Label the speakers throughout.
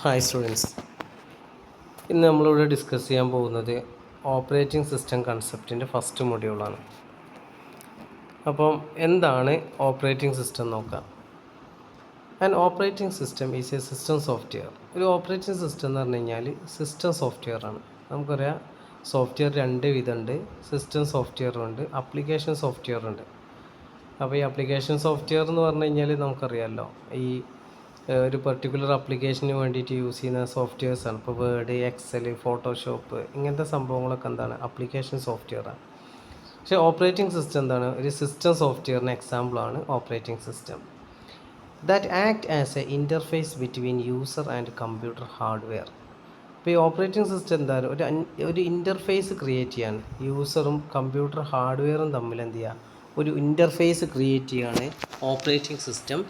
Speaker 1: Hi students, ഇന്ന് നമ്മളിവിടെ discuss ചെയ്യാൻ പോകുന്നത് ഓപ്പറേറ്റിംഗ് സിസ്റ്റം കൺസെപ്റ്റിൻ്റെ ഫസ്റ്റ് മൊഡ്യൂളാണ്. അപ്പം എന്താണ് ഓപ്പറേറ്റിംഗ് സിസ്റ്റം നോക്കാം. And operating system is A system software. ഒരു ഓപ്പറേറ്റിംഗ് സിസ്റ്റം എന്ന് പറഞ്ഞു കഴിഞ്ഞാൽ സിസ്റ്റം സോഫ്റ്റ്വെയർ ആണ്. നമുക്കറിയാം സോഫ്റ്റ്വെയർ രണ്ട് വിധമുണ്ട്. സിസ്റ്റം സോഫ്റ്റ്വെയർ ഉണ്ട്, ആപ്ലിക്കേഷൻ സോഫ്റ്റ്വെയർ ഉണ്ട്. അപ്പോൾ ഈ ആപ്ലിക്കേഷൻ സോഫ്റ്റ്വെയർ എന്ന് പറഞ്ഞു കഴിഞ്ഞാൽ നമുക്കറിയാമല്ലോ, ഈ ഒരു പെർട്ടിക്കുലർ ആപ്ലിക്കേഷന് വേണ്ടിയിട്ട് യൂസ് ചെയ്യുന്ന സോഫ്റ്റ്വെയർസാണ്. ഇപ്പോൾ വേർഡ്, എക്സൽ, ഫോട്ടോഷോപ്പ് ഇങ്ങനത്തെ സംഭവങ്ങളൊക്കെ എന്താണ് ആപ്ലിക്കേഷൻ സോഫ്റ്റ്വെയറാണ്. പക്ഷേ ഓപ്പറേറ്റിംഗ് സിസ്റ്റം എന്താണ്? ഒരു സിസ്റ്റം സോഫ്റ്റ്വെയറിന് എക്സാമ്പിളാണ് operating system. That act as A interface between user and computer hardware. ഇപ്പോൾ ഈ ഓപ്പറേറ്റിംഗ് സിസ്റ്റം എന്താണ്? ഒരു ഇൻ്റർഫേസ് ക്രിയേറ്റ് ചെയ്യാണ്. യൂസറും കമ്പ്യൂട്ടർ ഹാർഡ്വെയറും തമ്മിൽ എന്ത് ചെയ്യുക? ഒരു ഇൻ്റർഫേസ് ക്രിയേറ്റ് ചെയ്യാണ് ഓപ്പറേറ്റിംഗ് സിസ്റ്റം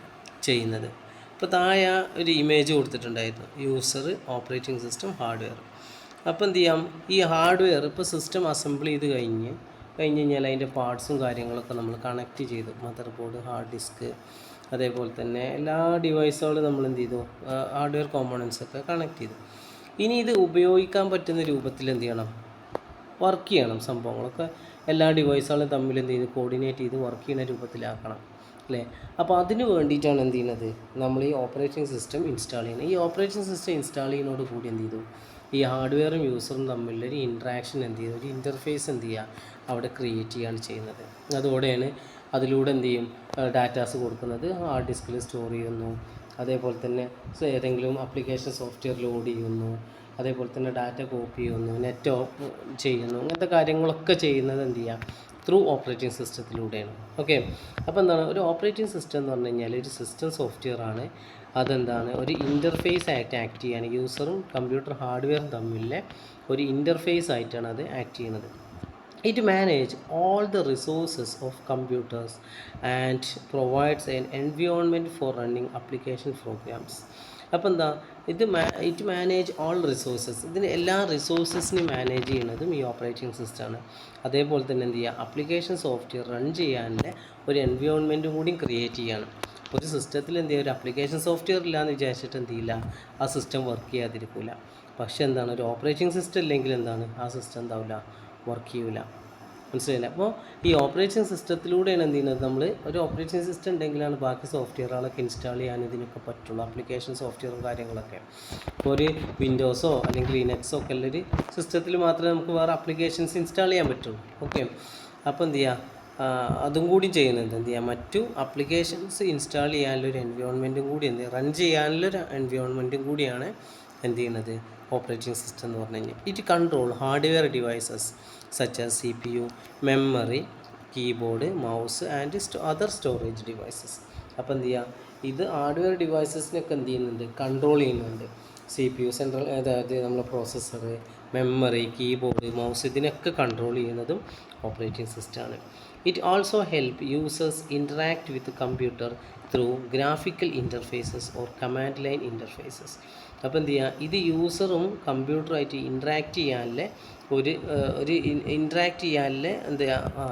Speaker 1: ചെയ്യുന്നത്. ഇപ്പോൾ താഴെ ഒരു ഇമേജ് കൊടുത്തിട്ടുണ്ടായിരുന്നു, യൂസർ, ഓപ്പറേറ്റിംഗ് സിസ്റ്റം, ഹാർഡ്വെയർ. അപ്പോൾ എന്ത് ചെയ്യാം? ഈ ഹാർഡ്വെയർ ഇപ്പോൾ സിസ്റ്റം അസംബിൾ ചെയ്ത് കഴിഞ്ഞ് കഴിഞ്ഞാൽ അതിൻ്റെ പാർട്സും കാര്യങ്ങളൊക്കെ നമ്മൾ കണക്ട് ചെയ്തു. മദർ ബോർഡ്, ഹാർഡ് ഡിസ്ക്, അതേപോലെ തന്നെ എല്ലാ ഡിവൈസുകളും നമ്മൾ എന്ത് ചെയ്തു? ഹാർഡ്വെയർ കോമ്പോണൻസൊക്കെ കണക്ട് ചെയ്തു. ഇനി ഇത് ഉപയോഗിക്കാൻ പറ്റുന്ന രൂപത്തിൽ എന്ത് ചെയ്യണം? വർക്ക് ചെയ്യണം. സംഭവങ്ങളൊക്കെ എല്ലാ ഡിവൈസുകളും തമ്മിൽ എന്ത് ചെയ്ത് കോർഡിനേറ്റ് ചെയ്ത് വർക്ക് ചെയ്യുന്ന രൂപത്തിലാക്കണം അല്ലേ? അപ്പോൾ അതിന് വേണ്ടിയിട്ടാണ് എന്ത് ചെയ്യുന്നത്? നമ്മൾ ഈ ഓപ്പറേറ്റിംഗ് സിസ്റ്റം ഇൻസ്റ്റാൾ ചെയ്യുന്നത്. ഈ ഓപ്പറേറ്റിംഗ് സിസ്റ്റം ഇൻസ്റ്റാൾ ചെയ്യുന്നതോട് കൂടി എന്ത് ചെയ്തു? ഈ ഹാർഡ്വെയറും യൂസറും തമ്മിലൊരു ഇൻട്രാക്ഷൻ എന്ത് ചെയ്തു? ഒരു ഇൻ്റർഫേസ് എന്ത് ചെയ്യുക? അവിടെ ക്രിയേറ്റ് ചെയ്യുകയാണ് ചെയ്യുന്നത്. അതോടെയാണ് അതിലൂടെ എന്ത് ചെയ്യും? ഡാറ്റാസ് കൊടുക്കുന്നത്, ഹാർഡ് ഡിസ്കിൽ സ്റ്റോർ ചെയ്യുന്നു, അതേപോലെ തന്നെ ഏതെങ്കിലും ആപ്ലിക്കേഷൻ സോഫ്റ്റ്വെയർ ലോഡ് ചെയ്യുന്നു, അതേപോലെ തന്നെ ഡാറ്റ കോപ്പി ചെയ്യുന്നു, നെറ്റ് ചെയ്യുന്നു, അങ്ങനത്തെ കാര്യങ്ങളൊക്കെ ചെയ്യുന്നത് എന്ത് ചെയ്യുക? Through operating സിസ്റ്റത്തിലൂടെയാണ്. ഓക്കെ, അപ്പോൾ എന്താണ് ഒരു ഓപ്പറേറ്റിംഗ് സിസ്റ്റം എന്ന് പറഞ്ഞു കഴിഞ്ഞാൽ? ഒരു സിസ്റ്റം സോഫ്റ്റ്വെയർ ആണ്. അതെന്താണ്? ഒരു ഇൻ്റർഫേസ് ആക്ട് ചെയ്യാണ്. യൂസറും കമ്പ്യൂട്ടർ ഹാർഡ്വെയറും തമ്മിലെ ഒരു ഇൻ്റർഫേസ് ആയിട്ടാണ് അത് ആക്ട് ചെയ്യുന്നത്. It manages all the resources of computers and provides an environment for running application programs. അപ്പോൾ എന്താ ഇറ്റ് മാനേജ് ഓൾ റിസോഴ്സസ്. ഇതിന് എല്ലാ റിസോഴ്സസിനും മാനേജ് ചെയ്യുന്നതും ഈ ഓപ്പറേറ്റിംഗ് സിസ്റ്റമാണ്. അതേപോലെ തന്നെ എന്ത് ചെയ്യുക? ആപ്ലിക്കേഷൻ സോഫ്റ്റ്വെയർ റൺ ചെയ്യാനുള്ള ഒരു എൻവയോൺമെൻറ്റും കൂടി ക്രിയേറ്റ് ചെയ്യണം. ഒരു സിസ്റ്റത്തിൽ എന്ത് ചെയ്യുക? ഒരു ആപ്ലിക്കേഷൻ സോഫ്റ്റ്വെയർ ഇല്ലയെന്ന് വിചാരിച്ചിട്ട് എന്ത് ചെയ്യില്ല? ആ സിസ്റ്റം വർക്ക് ചെയ്യാതിരിക്കില്ല. പക്ഷേ എന്താണ്? ഒരു ഓപ്പറേറ്റിംഗ് സിസ്റ്റം ഇല്ലെങ്കിൽ എന്താണ്? ആ സിസ്റ്റം എന്താവില്ല? വർക്ക് ചെയ്യില്ല. മനസ്സിലായില്ല? അപ്പോൾ ഈ ഓപ്പറേറ്റിംഗ് സിസ്റ്റത്തിലൂടെയാണ് എന്ത് ചെയ്യുന്നത്? നമ്മൾ ഒരു ഓപ്പറേറ്റിംഗ് സിസ്റ്റം ഉണ്ടെങ്കിലാണ് ബാക്കി സോഫ്റ്റ്വെയറുകളൊക്കെ ഇൻസ്റ്റാൾ ചെയ്യാൻ ഇതിനൊക്കെ പറ്റുള്ളൂ. ആപ്ലിക്കേഷൻ സോഫ്റ്റ്വെയറും കാര്യങ്ങളൊക്കെ. ഇപ്പോൾ ഒരു വിൻഡോസോ അല്ലെങ്കിൽ ലിനക്സോ ഒക്കെ ഉള്ളൊരു സിസ്റ്റത്തിൽ മാത്രമേ നമുക്ക് വേറെ ആപ്ലിക്കേഷൻസ് ഇൻസ്റ്റാൾ ചെയ്യാൻ പറ്റുള്ളൂ. ഓക്കെ, അപ്പോൾ എന്ത് ചെയ്യുക? അതും കൂടി ചെയ്യുന്നത് എന്ത് ചെയ്യുക? മറ്റു ആപ്ലിക്കേഷൻസ് ഇൻസ്റ്റാൾ ചെയ്യാനുള്ളൊരു എൻവയോൺമെൻറ്റും കൂടി റൺ ചെയ്യാനുള്ളൊരു എൻവയോൺമെൻറ്റും കൂടിയാണ് എന്ത് ചെയ്യുന്നത്? ഓപ്പറേറ്റിംഗ് സിസ്റ്റം എന്ന് പറഞ്ഞു കഴിഞ്ഞാൽ. It control hardware devices such as CPU, memory, keyboard, mouse and other storage devices. അപ്പോൾ എന്ത് ചെയ്യുക? ഇത് ഹാർഡ്വെയർ ഡിവൈസസിനൊക്കെ എന്ത് ചെയ്യുന്നുണ്ട്? കൺട്രോൾ ചെയ്യുന്നുണ്ട്. CPU, സെൻട്രൽ, അതായത് നമ്മളെ പ്രോസസ്സർ, മെമ്മറി, കീബോർഡ്, മൗസ് ഇതിനൊക്കെ കൺട്രോൾ ചെയ്യുന്നതും ഓപ്പറേറ്റിംഗ് സിസ്റ്റമാണ്. It also help users interact with computer through graphical interfaces or command line interfaces. അപ്പോൾ എന്ത് ചെയ്യുക? ഇത് യൂസറും കമ്പ്യൂട്ടറുമായിട്ട് ഇൻട്രാക്ട് ചെയ്യാനുള്ള ഒരു ഇൻട്രാക്ട് ചെയ്യാനുള്ള എന്ത് ചെയ്യുക?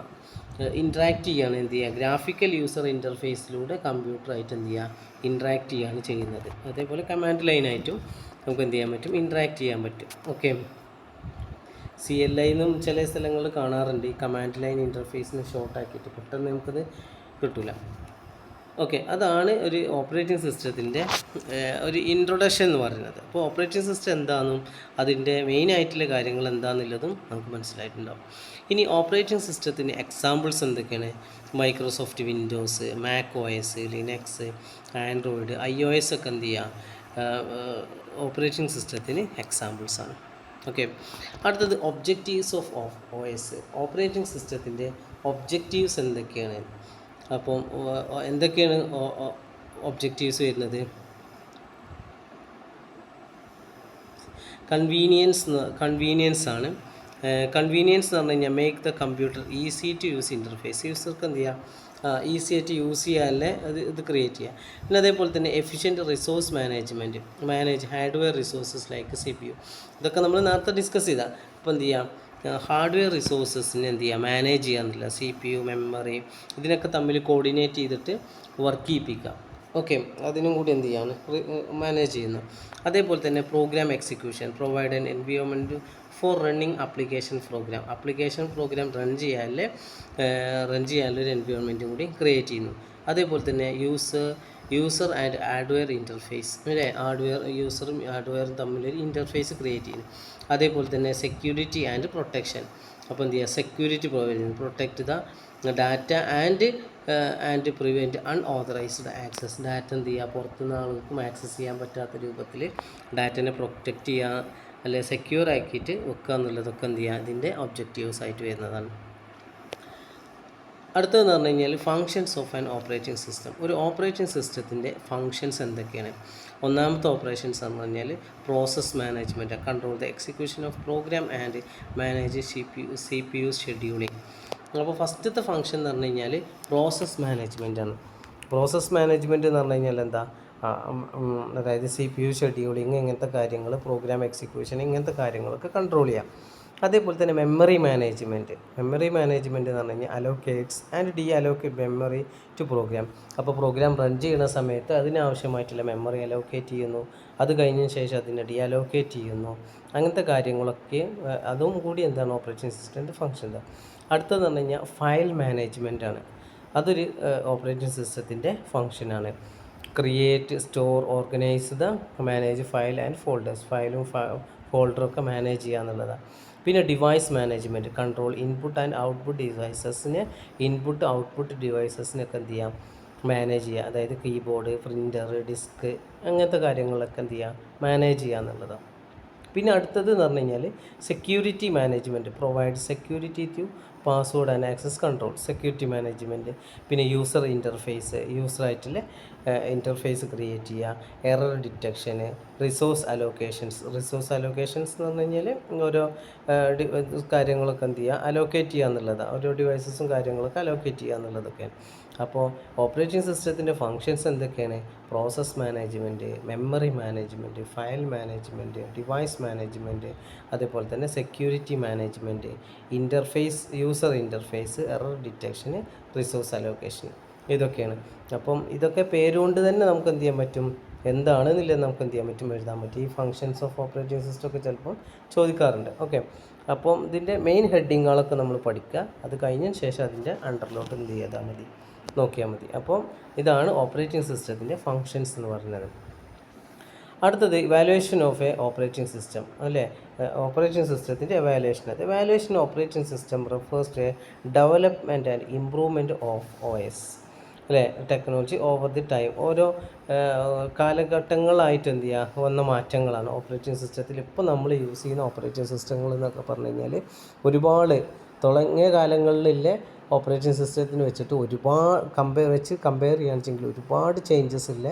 Speaker 1: ഇൻട്രാക്ട് ചെയ്യുകയാണ് എന്ത് ചെയ്യുക? ഗ്രാഫിക്കൽ യൂസർ ഇൻ്റർഫേസിലൂടെ കമ്പ്യൂട്ടറായിട്ട് എന്ത് ചെയ്യുക? ഇൻട്രാക്ട് ചെയ്യുകയാണ് ചെയ്യുന്നത്. അതേപോലെ കമാൻഡ് ലൈനായിട്ടും നമുക്ക് എന്ത് ചെയ്യാൻ പറ്റും? ഇൻട്രാക്ട് ചെയ്യാൻ പറ്റും. ഓക്കെ, CLI എന്നും ചില സ്ഥലങ്ങളിൽ കാണാറുണ്ട്. ഈ കമാൻഡ് ലൈൻ ഇൻ്റർഫേസിന് ഷോർട്ടാക്കിയിട്ട് പെട്ടെന്ന് നമുക്കത് കിട്ടില്ല. ഓക്കെ, അതാണ് ഒരു ഓപ്പറേറ്റിംഗ് സിസ്റ്റത്തിൻ്റെ ഒരു ഇൻട്രൊഡക്ഷൻ എന്ന് പറയുന്നത്. അപ്പോൾ ഓപ്പറേറ്റിംഗ് സിസ്റ്റം എന്താണെന്നും അതിൻ്റെ മെയിനായിട്ടുള്ള കാര്യങ്ങൾ എന്താണെന്നുള്ളതും നമുക്ക് മനസ്സിലായിട്ടുണ്ടാവും. ഇനി ഓപ്പറേറ്റിംഗ് സിസ്റ്റത്തിന് എക്സാമ്പിൾസ് എന്തൊക്കെയാണ്? Microsoft Windows, Mac OS, Linux, Android, iOS ഒക്കെ എന്ത് ചെയ്യുക? ഓപ്പറേറ്റിംഗ് സിസ്റ്റത്തിന് എക്സാമ്പിൾസാണ്. ഓക്കെ, അടുത്തത് ഒബ്ജക്റ്റീവ്സ് ഓഫ് OS. ഓപ്പറേറ്റിംഗ് സിസ്റ്റത്തിൻ്റെ ഒബ്ജക്റ്റീവ്സ് എന്തൊക്കെയാണ്? അപ്പം എന്തൊക്കെയാണ് ഒബ്ജക്റ്റീവ്സ് വരുന്നത്? കൺവീനിയൻസ് ആണ്. കൺവീനിയൻസ് എന്ന് പറഞ്ഞു കഴിഞ്ഞാൽ make the computer easy to use interface. യൂസർക്ക് എന്ത് ചെയ്യുക? ഈസി ആയിട്ട് യൂസ് ചെയ്യാനല്ലേ ഇത് ക്രിയേറ്റ് ചെയ്യുക. പിന്നെ അതേപോലെ തന്നെ efficient resource manage hardware resources like CPU. ഇതൊക്കെ നമ്മൾ നേരത്തെ ഡിസ്കസ് ചെയ്താൽ. അപ്പോൾ എന്ത് ചെയ്യാം? ഹാർഡ്വെയർ റിസോഴ്സസിനെ എന്ത് ചെയ്യുക? മാനേജ് ചെയ്യാന്നില്ല. CPU, മെമ്മറി ഇതിനൊക്കെ തമ്മിൽ കോർഡിനേറ്റ് ചെയ്തിട്ട് വർക്ക് ചെയ്യിപ്പിക്കുക. ഓക്കെ, അതിനും കൂടി എന്ത് ചെയ്യാണ് മാനേജ് ചെയ്യുന്നു. അതേപോലെ തന്നെ program execution provide an environment for running application program run ചെയ്യാനുള്ളൊരു എൻവിയോൺമെൻറ്റും കൂടി ക്രിയേറ്റ് ചെയ്യുന്നു. അതേപോലെ തന്നെ യൂസർ ആൻഡ് ഹാർഡ്വെയർ ഇൻ്റർഫേസ് അല്ലേ, യൂസറും ഹാർഡ്വെയറും തമ്മിലൊരു ഇൻ്റർഫേസ് ക്രിയേറ്റ് ചെയ്യുന്നു. അതേപോലെ തന്നെ സെക്യൂരിറ്റി ആൻഡ് പ്രൊട്ടക്ഷൻ, അപ്പോൾ എന്ത് ചെയ്യുക, സെക്യൂരിറ്റി പ്രൊവൈഡ് ചെയ്യുന്നു, protect the data and prevent unauthorised access. Data എന്ത് ചെയ്യുക, പുറത്തുനിന്ന് ആളുകൾക്കും ആക്സസ് ചെയ്യാൻ പറ്റാത്ത രൂപത്തിൽ ഡാറ്റനെ പ്രൊട്ടക്റ്റ് ചെയ്യുക, അല്ലെങ്കിൽ സെക്യൂർ ആക്കിയിട്ട് വെക്കുക എന്നുള്ളതൊക്കെ എന്ത് ചെയ്യുക, ഇതിൻ്റെ ഒബ്ജക്റ്റീവ്സ് ആയിട്ട് വരുന്നതാണ്. അടുത്തതെന്ന് പറഞ്ഞു കഴിഞ്ഞാൽ functions of an operating system. ഒരു ഓപ്പറേറ്റിംഗ് സിസ്റ്റത്തിൻ്റെ ഫങ്ഷൻസ് എന്തൊക്കെയാണ്? ഒന്നാമത്തെ ഓപ്പറേഷൻസ് എന്ന് പറഞ്ഞാൽ process management, control the execution of program and manage C P U scheduling. അപ്പോൾ ഫസ്റ്റത്തെ ഫങ്ഷൻ എന്ന് പറഞ്ഞു കഴിഞ്ഞാൽ പ്രോസസ് മാനേജ്മെൻ്റ് ആണ്. പ്രോസസ് മാനേജ്മെൻറ്റ് എന്ന് പറഞ്ഞു കഴിഞ്ഞാൽ എന്താ, അതായത് സി പി യു ഷെഡ്യൂളിങ് ഇങ്ങനത്തെ കാര്യങ്ങൾ, പ്രോഗ്രാം എക്സിക്യൂഷൻ ഇങ്ങനത്തെ കാര്യങ്ങളൊക്കെ കൺട്രോൾ ചെയ്യാം. അതേപോലെ തന്നെ മെമ്മറി മാനേജ്മെൻറ്റ് എന്ന് പറഞ്ഞു കഴിഞ്ഞാൽ allocates and deallocate memory to program. അപ്പോൾ പ്രോഗ്രാം റൺ ചെയ്യുന്ന സമയത്ത് അതിനാവശ്യമായിട്ടുള്ള മെമ്മറി അലോക്കേറ്റ് ചെയ്യുന്നു, അത് കഴിഞ്ഞതിന് ശേഷം അതിനെ ഡി അലോക്കേറ്റ് ചെയ്യുന്നു. അങ്ങനത്തെ കാര്യങ്ങളൊക്കെ അതും കൂടി എന്താണ് ഓപ്പറേറ്റിംഗ് സിസ്റ്റത്തിൻ്റെ ഫങ്ഷൻ. അടുത്തതെന്ന് പറഞ്ഞു കഴിഞ്ഞാൽ ഫയൽ മാനേജ്മെൻ്റ് ആണ്. അതൊരു ഓപ്പറേറ്റിംഗ് സിസ്റ്റത്തിൻ്റെ ഫങ്ഷനാണ്. Create, store, organise the manage file and folders, ഫയലും ഫോൾഡറൊക്കെ മാനേജ് ചെയ്യുക എന്നുള്ളതാണ്. പിന്നെ device management, control input and output ഡിവൈസസിനെ, ഔട്ട്പുട്ട് ഡിവൈസസിനൊക്കെ എന്ത് ചെയ്യാം, മാനേജ് ചെയ്യുക. അതായത് കീബോർഡ്, പ്രിൻ്റർ, ഡിസ്ക് അങ്ങനത്തെ കാര്യങ്ങളൊക്കെ എന്ത് ചെയ്യുക, മാനേജ് ചെയ്യുക എന്നുള്ളതാണ്. പിന്നെ അടുത്തത് എന്ന് പറഞ്ഞു കഴിഞ്ഞാൽ security management, provide security to password and access control, security management. പിന്നെ യൂസർ ഇൻ്റർഫേസ്, യൂസറായിട്ടുള്ള ഇൻ്റർഫേസ് ക്രിയേറ്റ് ചെയ്യുക, എറർ ഡിറ്റക്ഷന്, റിസോഴ്സ് അലോക്കേഷൻസ് എന്ന് പറഞ്ഞു കഴിഞ്ഞാൽ ഓരോ കാര്യങ്ങളൊക്കെ എന്ത് ചെയ്യുക, അലോക്കേറ്റ് ചെയ്യുക എന്നുള്ളതാണ്. ഓരോ ഡിവൈസസും കാര്യങ്ങളൊക്കെ അലോക്കേറ്റ് ചെയ്യുക എന്നുള്ളതൊക്കെയാണ്. അപ്പോൾ ഓപ്പറേറ്റിംഗ് സിസ്റ്റത്തിൻ്റെ ഫങ്ഷൻസ് എന്തൊക്കെയാണ്? Process management, memory management, file management, device management, അതേപോലെ തന്നെ security management, user interface, error ഡിറ്റക്ഷന്, resource allocation, ഇതൊക്കെയാണ്. അപ്പം ഇതൊക്കെ പേരുകൊണ്ട് തന്നെ നമുക്ക് എന്ത് ചെയ്യാൻ പറ്റും, എന്താണെന്നില്ല നമുക്ക് എന്ത് ചെയ്യാൻ പറ്റും, എഴുതാൻ പറ്റും. ഈ ഫങ്ഷൻസ് ഓഫ് ഓപ്പറേറ്റിംഗ് സിസ്റ്റം ഒക്കെ ചിലപ്പോൾ ചോദിക്കാറുണ്ട്. ഓക്കെ, അപ്പം ഇതിൻ്റെ മെയിൻ ഹെഡിങ്ങുകളൊക്കെ നമ്മൾ പഠിക്കുക, അത് കഴിഞ്ഞതിന് ശേഷം അതിൻ്റെ അണ്ടർലോട്ട് എന്ത് ചെയ്താൽ മതി, നോക്കിയാൽ മതി. അപ്പോൾ ഇതാണ് ഓപ്പറേറ്റിംഗ് സിസ്റ്റത്തിൻ്റെ ഫങ്ഷൻസ് എന്ന് പറയുന്നത്. അടുത്തത് evaluation of a operating system അല്ലേ, ഓപ്പറേറ്റിംഗ് സിസ്റ്റത്തിൻ്റെ evaluation operating system refers to a development and improvement of OS അല്ലേ, ടെക്നോളജി ഓവർ ദി ടൈം. ഓരോ കാലഘട്ടങ്ങളായിട്ട് എന്ത് ചെയ്യുക, വന്ന മാറ്റങ്ങളാണ് ഓപ്പറേറ്റിംഗ് സിസ്റ്റത്തിൽ. ഇപ്പോൾ നമ്മൾ യൂസ് ചെയ്യുന്ന ഓപ്പറേറ്റിംഗ് സിസ്റ്റങ്ങൾ എന്നൊക്കെ പറഞ്ഞു കഴിഞ്ഞാൽ ഒരുപാട് തുടങ്ങിയ കാലങ്ങളിലെ ഓപ്പറേറ്റിംഗ് സിസ്റ്റത്തിന് വെച്ചിട്ട് ഒരുപാട് കമ്പയർ ചെയ്യുകയാണെന്നുവെച്ചെങ്കിൽ ഒരുപാട് ചേഞ്ചസ് ഇല്ല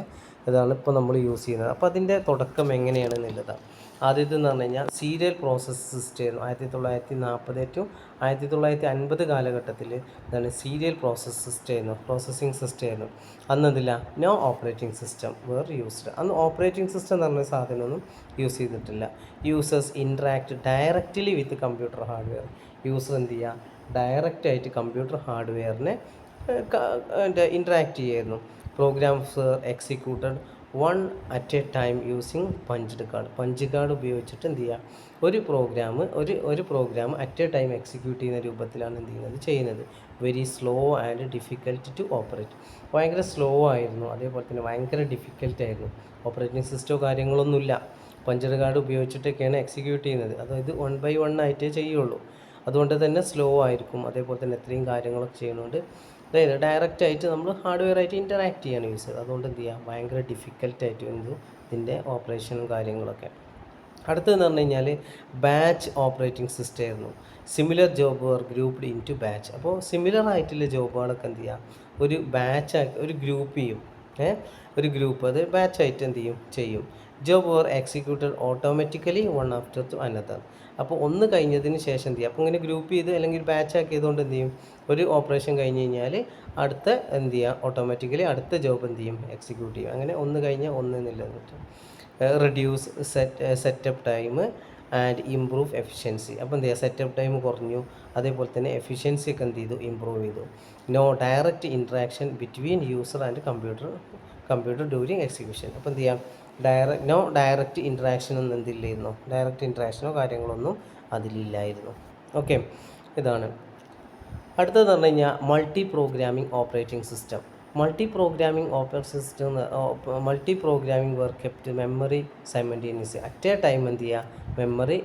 Speaker 1: ഇതാണ് ഇപ്പോൾ നമ്മൾ യൂസ് ചെയ്യുന്നത്. അപ്പോൾ അതിൻ്റെ തുടക്കം എങ്ങനെയാണെന്നുള്ളതാണ്. ആദ്യത്തെന്ന് പറഞ്ഞു കഴിഞ്ഞാൽ സീരിയൽ പ്രോസസ്സ് സിസ്റ്റം ആയിരുന്നു. 1940 ടു 1950 കാലഘട്ടത്തിൽ ഇതാണ് സീരിയൽ പ്രോസസ്സിംഗ് സിസ്റ്റം ആയിരുന്നു. അന്നതില്ല no operating system were used. അന്ന് ഓപ്പറേറ്റിംഗ് സിസ്റ്റം എന്ന് പറഞ്ഞ സാധനമൊന്നും യൂസ് ചെയ്തിട്ടില്ല. Users interact directly with computer hardware. User എന്ത് ചെയ്യുക, ഡയറക്റ്റായിട്ട് കമ്പ്യൂട്ടർ ഹാർഡ്വെയറിനെ ഇൻട്രാക്ട് ചെയ്യായിരുന്നു. Programs executed one at a time using punch card ഉപയോഗിച്ചിട്ട് എന്ത് ചെയ്യുക, ഒരു program at a time execute ചെയ്യുന്ന രൂപത്തിലാണ് എന്ത് ചെയ്യുന്നത്. Very slow and difficult to operate. ഭയങ്കര സ്ലോ ആയിരുന്നു, അതേപോലെ തന്നെ ഭയങ്കര ഡിഫിക്കൽട്ടായിരുന്നു. ഓപ്പറേറ്റിംഗ് സിസ്റ്റമോ കാര്യങ്ങളൊന്നുമില്ല, പഞ്ച് കാർഡ് ഉപയോഗിച്ചിട്ടൊക്കെയാണ് എക്സിക്യൂട്ട് ചെയ്യുന്നത്. അതായത് 1 by 1 ആയിട്ടേ ചെയ്യുള്ളൂ. അതുകൊണ്ട് തന്നെ സ്ലോ ആയിരിക്കും. അതേപോലെ തന്നെ എത്രയും കാര്യങ്ങളൊക്കെ ചെയ്യുന്നതുകൊണ്ട് അതായത് ഡയറക്റ്റായിട്ട് നമ്മൾ ഹാർഡ്വെയറായിട്ട് ഇൻറ്ററാക്ട് ചെയ്യാണ് യൂസ് ചെയ്ത്. അതുകൊണ്ട് എന്ത് ചെയ്യുക, ഭയങ്കര ഡിഫിക്കൽട്ടായിട്ട് ഇതിൻ്റെ ഓപ്പറേഷനും കാര്യങ്ങളൊക്കെ. അടുത്തതെന്ന് പറഞ്ഞു കഴിഞ്ഞാൽ ബാച്ച് ഓപ്പറേറ്റിംഗ് സിസ്റ്റം ആയിരുന്നു. Similar job were grouped into batch. അപ്പോൾ സിമിലർ ആയിട്ടുള്ള ജോബുകളൊക്കെ എന്ത് ചെയ്യുക, ഒരു ബാച്ചാക്കി ഒരു ഗ്രൂപ്പ് ചെയ്യും. ഒരു ഗ്രൂപ്പ് അത് ബാച്ചായിട്ട് എന്ത് ചെയ്യും. Job were executed automatically one after to another. അപ്പോൾ ഒന്ന് കഴിഞ്ഞതിന് ശേഷം എന്ത് ചെയ്യും, അപ്പോൾ ഇങ്ങനെ ഗ്രൂപ്പ് ചെയ്ത് അല്ലെങ്കിൽ ബാച്ച് ആക്കിയതുകൊണ്ട് എന്ത് ചെയ്യും, ഒരു ഓപ്പറേഷൻ കഴിഞ്ഞ് കഴിഞ്ഞാൽ അടുത്ത എന്ത് ചെയ്യുക, ഓട്ടോമാറ്റിക്കലി അടുത്ത ജോബ് എന്ത് ചെയ്യും, എക്സിക്യൂട്ട് ചെയ്യും. അങ്ങനെ ഒന്ന് കഴിഞ്ഞാൽ ഒന്ന് എന്നുള്ളത് reduce setup time and improve efficiency. അപ്പോൾ എന്ത് ചെയ്യുക, സെറ്റപ്പ് ടൈം കുറഞ്ഞു, അതേപോലെ തന്നെ എഫിഷ്യൻസി ഒക്കെ എന്ത് ചെയ്തു, ഇമ്പ്രൂവ് ചെയ്തു. No direct interaction between user and computer computer during execution. അപ്പോൾ എന്ത് ചെയ്യാം, ഡയറക്റ്റ് ഇൻട്രാക്ഷൻ ഒന്നും എന്തില്ലായിരുന്നു, ഡയറക്റ്റ് ഇൻട്രാക്ഷനോ കാര്യങ്ങളൊന്നും അതിലില്ലായിരുന്നു. ഓക്കെ, ഇതാണ്. അടുത്തത് പറഞ്ഞു കഴിഞ്ഞാൽ multi programming operating system. Multi programming work kept memory simultaneous. At a time എന്ത് ചെയ്യുക, മെമ്മറി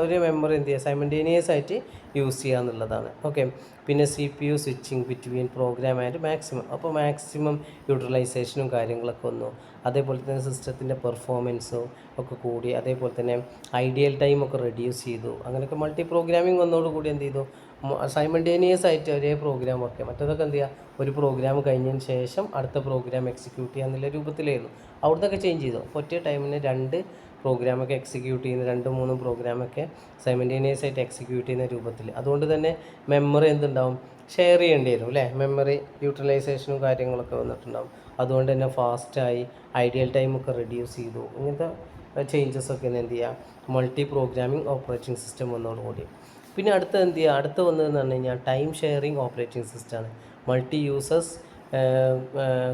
Speaker 1: ഒരു മെമ്മറി എന്ത് ചെയ്യുക, സൈമൾട്ടേനിയസ് ആയിട്ട് യൂസ് ചെയ്യുക എന്നുള്ളതാണ്. ഓക്കെ, പിന്നെ CPU switching between program and maximum. അപ്പോൾ മാക്സിമം യൂട്ടിലൈസേഷനും കാര്യങ്ങളൊക്കെ വന്നു. അതേപോലെ തന്നെ സിസ്റ്റത്തിൻ്റെ പെർഫോമൻസും ഒക്കെ കൂടി. അതേപോലെ തന്നെ ഐഡിയൽ ടൈമൊക്കെ റെഡ്യൂസ് ചെയ്തു. അങ്ങനെയൊക്കെ മൾട്ടി പ്രോഗ്രാമിംഗ് വന്നതോടുകൂടി എന്ത് ചെയ്തു, സൈമൾട്ടേനിയസ് ആയിട്ട് ഒരേ പ്രോഗ്രാം വർക്ക് ചെയ്യാം. മറ്റേതൊക്കെ എന്ത് ചെയ്യുക, ഒരു പ്രോഗ്രാം കഴിഞ്ഞതിന് ശേഷം അടുത്ത പ്രോഗ്രാം എക്സിക്യൂട്ട് ചെയ്യുക എന്നുള്ള രൂപത്തിലായിരുന്നു. അവിടുന്നൊക്കെ ചേഞ്ച് ചെയ്തു. ഒറ്റ ടൈമിന് 2 പ്രോഗ്രാമൊക്കെ എക്സിക്യൂട്ട് ചെയ്യുന്ന 2-3 പ്രോഗ്രാമൊക്കെ സൈമൾട്ടേനിയസ് ആയിട്ട് എക്സിക്യൂട്ട് ചെയ്യുന്ന രൂപത്തിൽ. അതുകൊണ്ട് തന്നെ മെമ്മറി എന്തുണ്ടാവും, ഷെയർ ചെയ്യേണ്ടി വരും അല്ലേ, മെമ്മറി യൂട്ടിലൈസേഷനും കാര്യങ്ങളൊക്കെ വന്നിട്ടുണ്ടാവും. അതുകൊണ്ട് തന്നെ ഫാസ്റ്റായി, ഐഡിയൽ ടൈമൊക്കെ റെഡ്യൂസ് ചെയ്തു. ഇങ്ങനത്തെ ചേഞ്ചസ് ഒക്കെ എന്ത് ചെയ്യുക, മൾട്ടി പ്രോഗ്രാമിംഗ് ഓപ്പറേറ്റിംഗ് സിസ്റ്റം വന്നതോടുകൂടി. പിന്നെ അടുത്ത എന്ത് ചെയ്യുക, അടുത്ത് വന്നതെന്ന് പറഞ്ഞു കഴിഞ്ഞാൽ ടൈം ഷെയറിംഗ് ഓപ്പറേറ്റിംഗ് സിസ്റ്റമാണ്. Multi users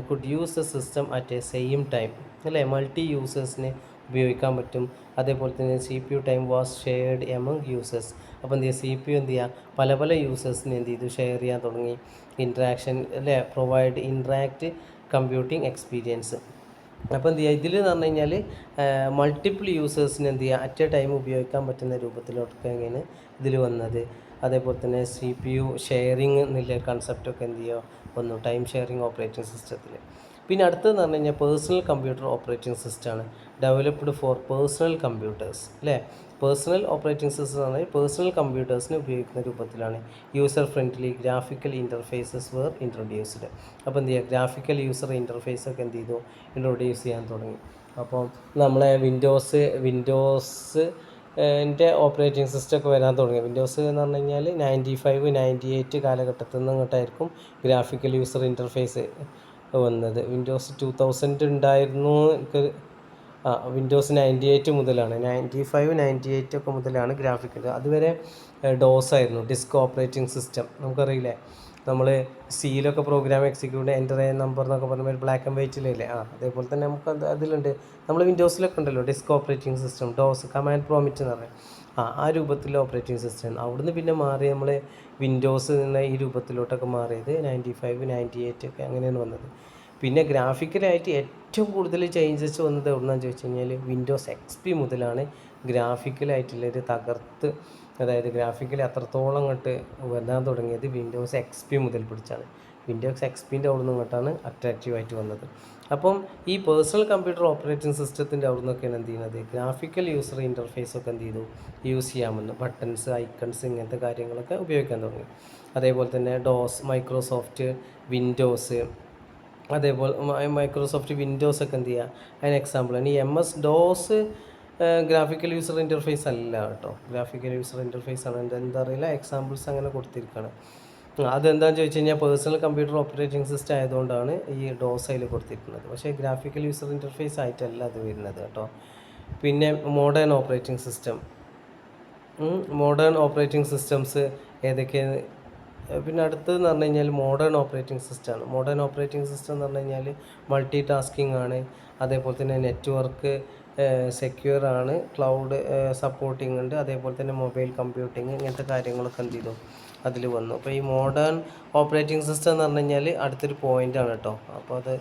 Speaker 1: could use the system at A same time അല്ലേ, മൾട്ടി യൂസേഴ്സിന് ഉപയോഗിക്കാൻ പറ്റും. അതേപോലെ തന്നെ CPU time was shared among users. അപ്പോൾ എന്ത് ചെയ്യുക, CPU എന്ത് ചെയ്യുക, പല പല യൂസേഴ്സിന് എന്ത് ചെയ്തു, ഷെയർ ചെയ്യാൻ തുടങ്ങി. ഇൻട്രാക്ഷൻ അല്ലേ, പ്രൊവൈഡ് ഇൻട്രാക്റ്റ് കമ്പ്യൂട്ടിംഗ് എക്സ്പീരിയൻസ്. അപ്പോൾ എന്ത് ചെയ്യുക, ഇതിൽ എന്ന് പറഞ്ഞു കഴിഞ്ഞാൽ മൾട്ടിപ്പിൾ യൂസേഴ്സിന് എന്ത് ചെയ്യുക, അറ്റ് എ ടൈം ഉപയോഗിക്കാൻ പറ്റുന്ന രൂപത്തിലൊക്കെയാണ് ഇതിൽ വന്നത്. അതേപോലെ തന്നെ CPU ഷെയറിങ് എന്നുള്ള കൺസെപ്റ്റൊക്കെ എന്ത് ചെയ്യുക വന്നു ടൈം ഷെയറിങ് ഓപ്പറേറ്റിംഗ് സിസ്റ്റത്തിൽ. പിന്നെ അടുത്തതെന്ന് പറഞ്ഞു കഴിഞ്ഞാൽ പേഴ്സണൽ കമ്പ്യൂട്ടർ ഓപ്പറേറ്റിംഗ് സിസ്റ്റമാണ്. ഡെവലപ്ഡ് ഫോർ പേഴ്സണൽ കമ്പ്യൂട്ടേഴ്സ് അല്ലേ. പേഴ്സണൽ ഓപ്പറേറ്റിംഗ് സിസ്റ്റം എന്ന് പറഞ്ഞാൽ പേഴ്സണൽ കമ്പ്യൂട്ടേഴ്സിന് ഉപയോഗിക്കുന്ന രൂപത്തിലാണ്. User friendly graphical interfaces were introduced. അപ്പോൾ എന്ത് ചെയ്യുക, ഗ്രാഫിക്കൽ യൂസർ ഇൻ്റർഫേസ് ഒക്കെ എന്ത് ചെയ്തു, ഇൻട്രൊഡ്യൂസ് ചെയ്യാൻ തുടങ്ങി. അപ്പോൾ നമ്മളെ വിൻഡോസ് ൻ്റെ ഓപ്പറേറ്റിംഗ് സിസ്റ്റം ഒക്കെ വരാൻ തുടങ്ങി. വിൻഡോസ് എന്ന് പറഞ്ഞു കഴിഞ്ഞാൽ 95, 98 കാലഘട്ടത്തിൽ നിന്ന് ഇങ്ങോട്ടായിരിക്കും ഗ്രാഫിക്കൽ യൂസർ ഇൻ്റർഫേസ് വന്നത്. വിൻഡോസ് 2000 ഉണ്ടായിരുന്നു എനിക്ക്. വിൻഡോസ് 98 മുതലാണ്, 95, 98 ഒക്കെ മുതലാണ് ഗ്രാഫിക്കൽ. അതുവരെ ഡോസ് ആയിരുന്നു, ഡിസ്ക് ഓപ്പറേറ്റിംഗ് സിസ്റ്റം. നമുക്കറിയില്ലേ, നമ്മൾ സിയിലൊക്കെ പ്രോഗ്രാം എക്സിക്യൂട്ട് എൻ്റർ ചെയ്യുന്ന നമ്പർ എന്നൊക്കെ പറയുമ്പോൾ ബ്ലാക്ക് ആൻഡ് വൈറ്റിലല്ലേ. അതേപോലെ തന്നെ നമുക്ക് അതിലുണ്ട്. നമ്മൾ വിൻഡോസിലൊക്കെ ഉണ്ടല്ലോ disk operating system, DOS, command prompt എന്ന് പറയും. ആ രൂപത്തിലുള്ള ഓപ്പറേറ്റിംഗ് സിസ്റ്റം. അവിടുന്ന് പിന്നെ മാറി നമ്മൾ വിൻഡോസ് എന്ന ഈ രൂപത്തിലോട്ടൊക്കെ മാറിയത് 95, 98 ഒക്കെ അങ്ങനെയാണ് വന്നത്. പിന്നെ ഗ്രാഫിക്കലായിട്ട് ഏറ്റവും കൂടുതൽ ചേഞ്ചസ് വന്നത് എവിടുന്നാന്ന് ചോദിച്ചു കഴിഞ്ഞാൽ വിൻഡോസ് XP മുതലാണ് ഗ്രാഫിക്കലായിട്ടുള്ളൊരു തകർത്ത്, അതായത് ഗ്രാഫിക്കലി അത്രത്തോളം അങ്ങോട്ട് വരാൻ തുടങ്ങിയത് വിൻഡോസ് XP മുതൽ പിടിച്ചാണ്. വിൻഡോസ് XPൻ്റെ അവിടെ നിന്ന് ഇങ്ങോട്ടാണ് അട്രാക്റ്റീവായിട്ട് വന്നത്. അപ്പം ഈ പേഴ്സണൽ കമ്പ്യൂട്ടർ ഓപ്പറേറ്റിംഗ് സിസ്റ്റത്തിൻ്റെ അവിടെ നിന്നൊക്കെയാണ് എന്ത് ചെയ്യുന്നത്, ഗ്രാഫിക്കൽ യൂസർ ഇൻ്റർഫേസൊക്കെ എന്ത് ചെയ്തു, യൂസ് ചെയ്യാമെന്ന്. ബട്ടൺസ്, ഐക്കൺസ്, ഇങ്ങനത്തെ കാര്യങ്ങളൊക്കെ ഉപയോഗിക്കാൻ തുടങ്ങി. അതേപോലെ തന്നെ മൈക്രോസോഫ്റ്റ് വിൻഡോസ്, അതേപോലെ മൈക്രോസോഫ്റ്റ് വിൻഡോസൊക്കെ എന്ത് ചെയ്യുക, അതിന് എക്സാമ്പിളാണ്. ഈ MS-DOS ഗ്രാഫിക്കൽ യൂസർ ഇൻ്റർഫേസ് അല്ല കേട്ടോ, ഗ്രാഫിക്കൽ യൂസർ ഇൻ്റർഫേസ് ആണ്. എന്താ അറിയില്ല, എക്സാമ്പിൾസ് അങ്ങനെ കൊടുത്തിരിക്കുകയാണ്. അതെന്താണെന്ന് ചോദിച്ചു കഴിഞ്ഞാൽ പേഴ്സണൽ കമ്പ്യൂട്ടർ ഓപ്പറേറ്റിംഗ് സിസ്റ്റം ആയതുകൊണ്ടാണ് ഈ DOS അതിൽ കൊടുത്തിരിക്കുന്നത്. പക്ഷേ ഗ്രാഫിക്കൽ യൂസർ ഇൻ്റർഫേസ് ആയിട്ടല്ല അത് വരുന്നത് കേട്ടോ. പിന്നെ മോഡേൺ ഓപ്പറേറ്റിംഗ് സിസ്റ്റംസ് ഏതൊക്കെയാണ്. പിന്നെ അടുത്തതെന്ന് പറഞ്ഞു കഴിഞ്ഞാൽ മോഡേൺ ഓപ്പറേറ്റിംഗ് സിസ്റ്റമാണ്. മോഡേൺ ഓപ്പറേറ്റിംഗ് സിസ്റ്റം എന്ന് പറഞ്ഞു കഴിഞ്ഞാൽ മൾട്ടി ടാസ്കിങ് ആണ്. അതേപോലെ തന്നെ നെറ്റ്വർക്ക് സെക്യൂർ ആണ്, ക്ലൗഡ് സപ്പോർട്ടിംഗ് ഉണ്ട്, അതേപോലെ തന്നെ മൊബൈൽ കമ്പ്യൂട്ടിങ്, ഇങ്ങനത്തെ കാര്യങ്ങളൊക്കെ എന്ത് ചെയ്തു അതിൽ വന്നു. അപ്പോൾ ഈ മോഡേൺ ഓപ്പറേറ്റിംഗ് സിസ്റ്റം എന്ന് പറഞ്ഞു കഴിഞ്ഞാൽ അടുത്തൊരു പോയിൻ്റാണ് കേട്ടോ. അപ്പോൾ അത്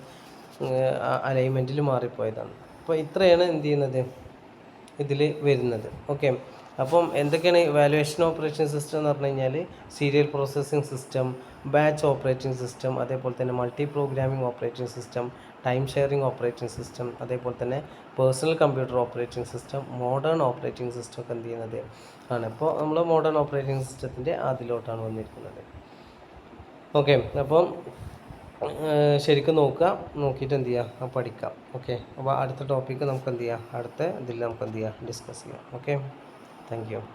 Speaker 1: അലൈൻമെൻറ്റിൽ മാറിപ്പോയതാണ്. അപ്പോൾ ഇത്രയാണ് എന്ത് ചെയ്യുന്നത് ഇതിൽ വരുന്നത്. ഓക്കെ, അപ്പം എന്തൊക്കെയാണ് വാല്യുവേഷൻ ഓപ്പറേറ്റിംഗ് സിസ്റ്റം എന്ന് പറഞ്ഞു കഴിഞ്ഞാൽ serial processing system, batch operating system, അതേപോലെ തന്നെ multi programming operating system, time sharing operating system, അതേപോലെ തന്നെ personal computer operating system, modern operating system ഒക്കെ എന്ത് ചെയ്യുന്നത് ആണ്. ഇപ്പോൾ നമ്മൾ മോഡേൺ ഓപ്പറേറ്റിംഗ് സിസ്റ്റത്തിൻ്റെ അതിലോട്ടാണ് വന്നിരിക്കുന്നത്. ഓക്കെ, അപ്പം ശരിക്കും നോക്കിയിട്ട് എന്ത് ചെയ്യുക, പഠിക്കാം. ഓക്കെ, അപ്പോൾ അടുത്ത ടോപ്പിക്ക് നമുക്ക് എന്ത് ചെയ്യാം, അടുത്ത ഇതിൽ നമുക്ക് എന്ത് ചെയ്യാം, ഡിസ്കസ് ചെയ്യാം. Okay, thank you.